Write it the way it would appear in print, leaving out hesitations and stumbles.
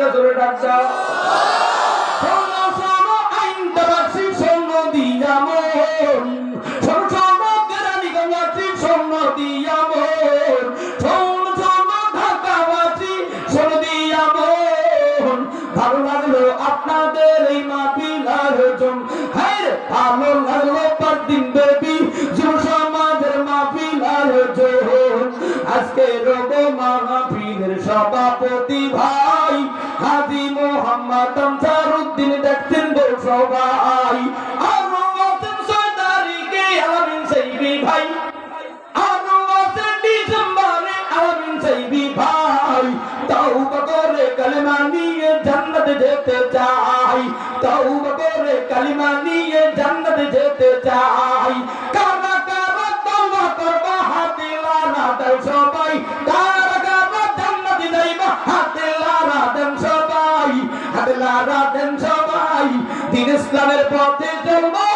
একটা জোরে ডাক দাও। শোনো শোনো আইনদাবাসী শোনো দিয়া মন, শোনো শোনো কেরানীগঞ্জবাসী শোনো দিয়া মন, শোনো শোনো ঢাকাবাসী শোনো দিয়া মন। ভালো লাগলো আপনাদের এই মাহফিল আয়োজন, হ্যাঁ ভালো লাগলো পরদিন বেবি যুব সমাজের মাহফিল আয়োজন। আজকে রোগো মাহফিলের সভাপতি ভাই হাজী মোহাম্মদ আনসারউদ্দিন দেখতেন গো সবাই। আরো আছেন 6 তারিখে আলামিন সাইবি ভাই, আরো আছেন ডিসেম্বরে আলামিন সাইবি ভাই। তওবা করে কালেমা নিয়ে জান্নাতে যেতে চাই, তওবা করে কালেমা নিয়ে জান্নাতে যেতে চাই। কারা কারা তওবা করবা হাতে লানা দাও সবাই, কারা কারা জান্নাতে যাইবা হাতে লানা দেন সবাই, হাতে লানা দেন সবাই। দিন ইসলামের পথে চলবা